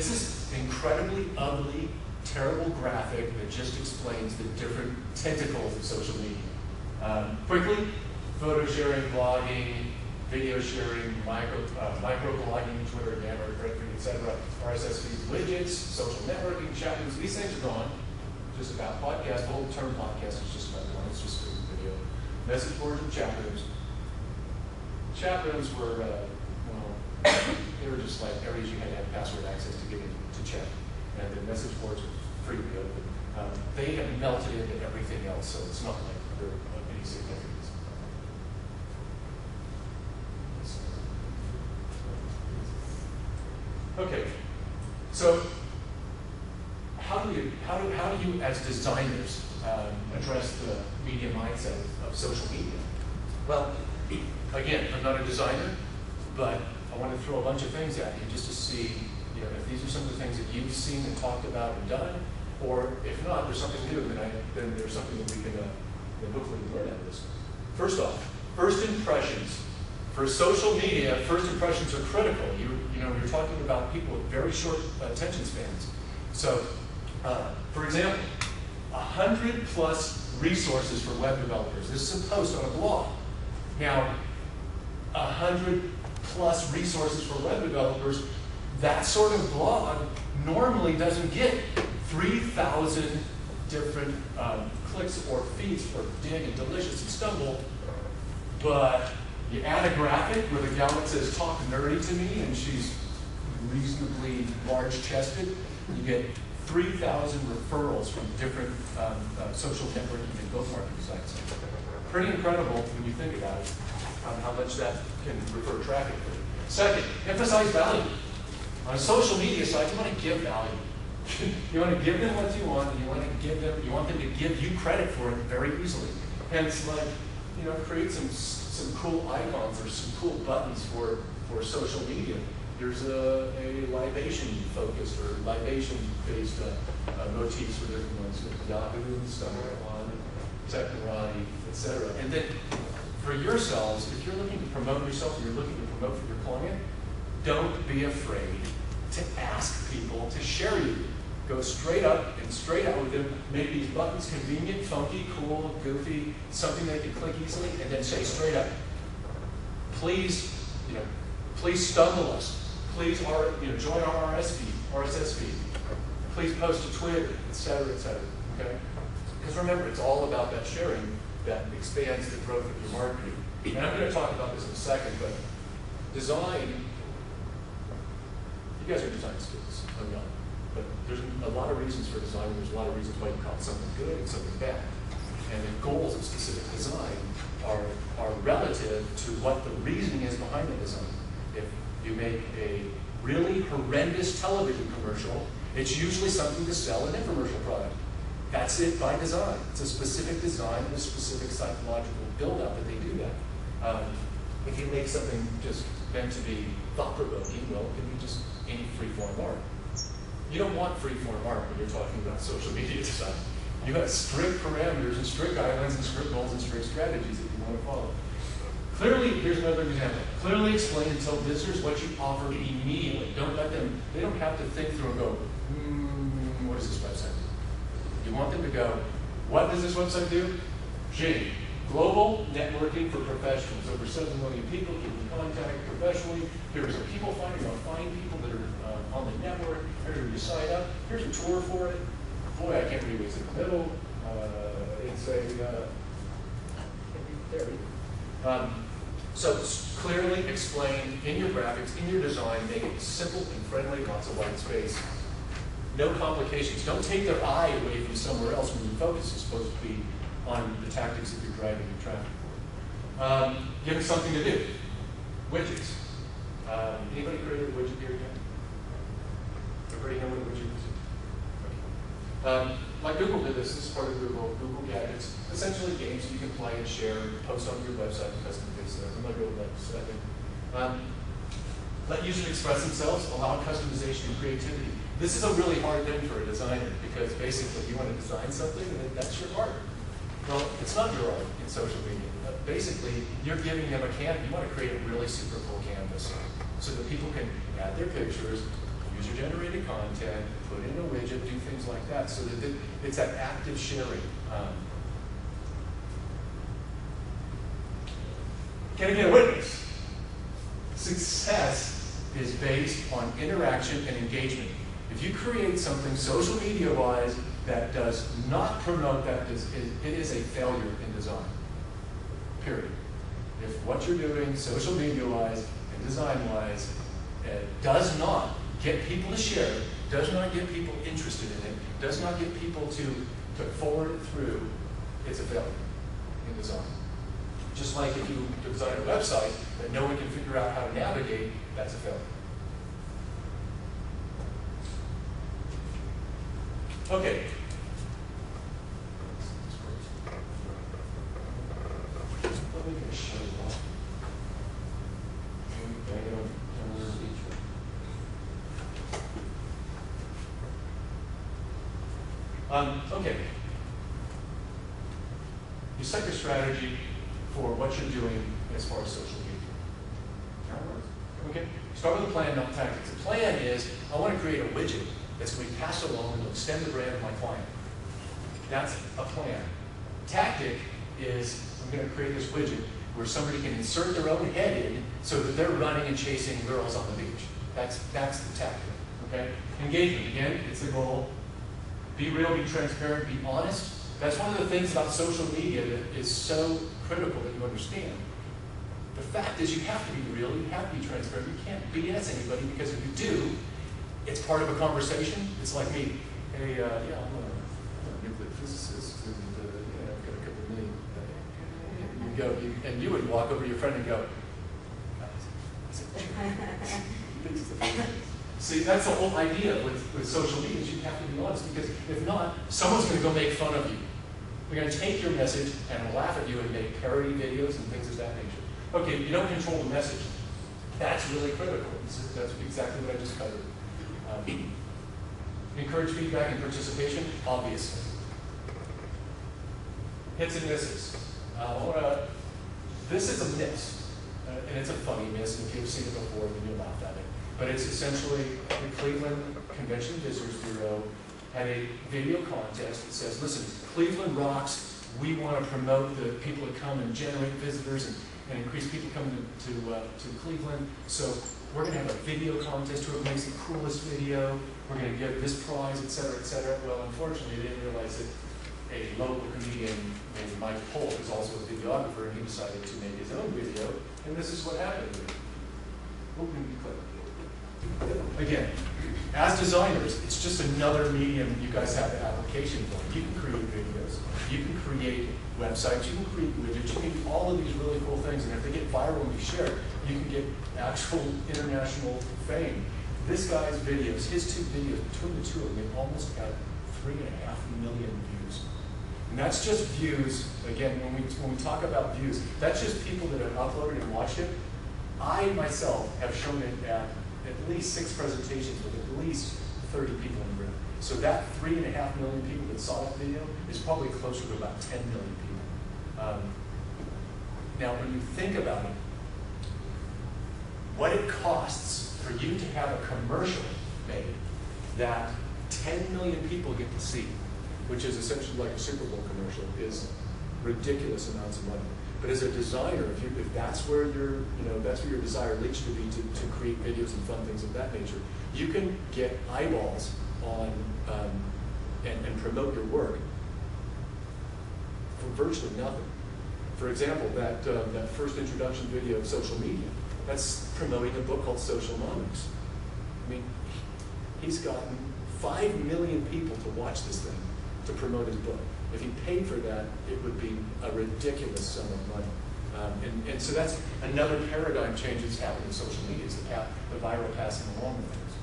This is incredibly ugly, terrible graphic that just explains the different tentacles of social media. Quickly, photo sharing, blogging, video sharing, micro-blogging, Twitter, Yammer, etc., RSS feeds, widgets, social networking, chat rooms. These things are gone. Just about podcasts. The whole term podcast is just about gone. It's just video. Message boards and chat rooms. Chat rooms were, they were just like areas you had to have password access to get into chat. And the message boards were free to be open. They have melted into everything else, so it's not like they're of any significance. Okay, so how do you as designers address the media mindset of social media? Well, again, I'm not a designer, but I want to throw a bunch of things at you just to see, if these are some of the things that you've seen and talked about and done, or if not, there's something new, then there's something that we can hopefully learn out of this. First off, first impressions. For social media, first impressions are critical. You're talking about people with very short attention spans. So, for example, 100+ resources for web developers. This is a post on a blog. Now, 100+ resources for web developers, that sort of blog normally doesn't get 3,000 different clicks or feeds for Dig and Delicious and Stumble, but you add a graphic with a gal that says, "Talk nerdy to me," and she's reasonably large-chested, you get 3,000 referrals from different social networking and bookmarking sites. Pretty incredible when you think about it, how much that can refer traffic to. Second, emphasize value. On a social media site, you want to give value. You want to give them what you want, and you want them to give you credit for it very easily. Hence, create some cool icons or some cool buttons for social media. There's a libation-focused or libation-based motifs for different ones. Yahoo, Stumble, Technorati, etc. And then for yourselves, if you're looking to promote yourself or you're looking to promote for your client, don't be afraid to ask people to share you. Go straight up and straight out with them. Make these buttons convenient, funky, cool, goofy, something they can click easily, and then say straight up, please stumble us. Please join our RSS feed. Please post to Twitter, etc., etc. Okay? Because remember, it's all about that sharing that expands the growth of your marketing. And I'm going to talk about this in a second, but design, you guys are design students, I'm not. But there's a lot of reasons for design. There's a lot of reasons why you call something good and something bad. And the goals of specific design are relative to what the reasoning is behind the design. If you make a really horrendous television commercial, it's usually something to sell an infomercial product. That's it by design. It's a specific design and a specific psychological build-up that they do that. If you make something just meant to be thought-provoking, well, it can be just any free-form art. You don't want free-form art when you're talking about social media design. You have strict parameters and strict guidelines and strict goals and strict strategies that you want to follow. Clearly, here's another example. Clearly explain and tell visitors what you offer immediately. Don't let them, they don't have to think through and go, what does this website do? You want them to go, what does this website do? Gee, global networking for professionals. Over 7 million people keep in contact professionally. Here's a people finder. You'll find people that are on the network. Here's where you sign up. Here's a tour for it. Boy, I can't read what's in the middle. It's a, there we go. So clearly explain in your graphics, in your design, make it simple and friendly, lots of white space. No complications. Don't take their eye away from somewhere else when your focus is supposed to be on the tactics that you're driving your traffic for. Give them something to do. Widgets. Anybody created a widget here yet? Everybody know what a widget is? Okay. Like Google did this. This is part of Google Gadgets. Essentially games you can play and share, post on your website, and custom base there. I'm going to go with that in a second. Let users express themselves, allow customization and creativity. This is a really hard thing for a designer because basically you want to design something and that's your art. Well, it's not your art in social media. Basically, you're giving them a canvas. You want to create a really super cool canvas so that people can add their pictures, user-generated content, put in a widget, do things like that, so that it's that active sharing. Can I get a witness? Success is based on interaction and engagement. If you create something social media-wise that does not promote that, it is a failure in design, period. If what you're doing social media-wise and design-wise does not get people to share it, does not get people interested in it, does not get people to forward it through, it's a failure in design. Just like if you design a website that no one can figure out how to navigate, that's a failure. Okay. Let me show you that. Okay. You set your strategy for what you're doing as far as social media. Okay? Start with a plan, not tactics. The plan is, I want to create a widget that's going to be passed along and will extend the brand of my client. That's a plan. Tactic is, I'm going to create this widget where somebody can insert their own head in so that they're running and chasing girls on the beach. That's the tactic. Okay? Engagement, again, it's the goal. Be real, be transparent, be honest. That's one of the things about social media that is so critical that you understand. The fact is you have to be real, you have to be transparent, you can't BS anybody, because if you do, it's part of a conversation. It's like me, hey, yeah, I'm a nuclear physicist, and I've got a couple of million. And you would walk over to your friend and go, see, that's the whole idea with social media, is you have to be honest, because if not, someone's going to go make fun of you. They're going to take your message and laugh at you and make parody videos and things of that nature. Okay, you don't control the message. That's really critical. That's exactly what I just covered. Encourage feedback and participation, obviously. Hits and misses. This is a miss, and it's a funny miss, and if you've seen it before, then you'll laugh at it. But it's essentially the Cleveland Convention Visitors Bureau had a video contest that says, listen, Cleveland rocks. We want to promote the people that come and generate visitors and increase people coming to Cleveland. So we're going to have a video contest. Whoever makes the coolest video, we're going to give this prize, et cetera, et cetera. Well, unfortunately, they didn't realize that a local comedian named Mike Polk is also a videographer, and he decided to make his own video, and this is what happened. Again, as designers, it's just another medium you guys have the application for. You can create videos, you can create websites, you can create widgets, you can do all of these really cool things, and if they get viral and be shared, you can get actual international fame. This guy's videos, his two videos, between the two of them, they almost got 3.5 million views. And that's just views. Again, when we talk about views, that's just people that have uploaded and watched it. I myself have shown it at least 6 presentations with at least 30 people in the room. So that 3.5 million people that saw that video is probably closer to about 10 million people. Now, when you think about it, what it costs for you to have a commercial made that 10 million people get to see, which is essentially like a Super Bowl commercial, is ridiculous amounts of money. But as a designer, if that's where that's where your desire leads you to be, to create videos and fun things of that nature, you can get eyeballs on and promote your work for virtually nothing. For example, that first introduction video of social media, that's promoting a book called Socialnomics. I mean, he's gotten 5 million people to watch this thing to promote his book. If he paid for that, it would be a ridiculous sum of money. And so that's another paradigm change that's happening in social media, is the viral passing along of things.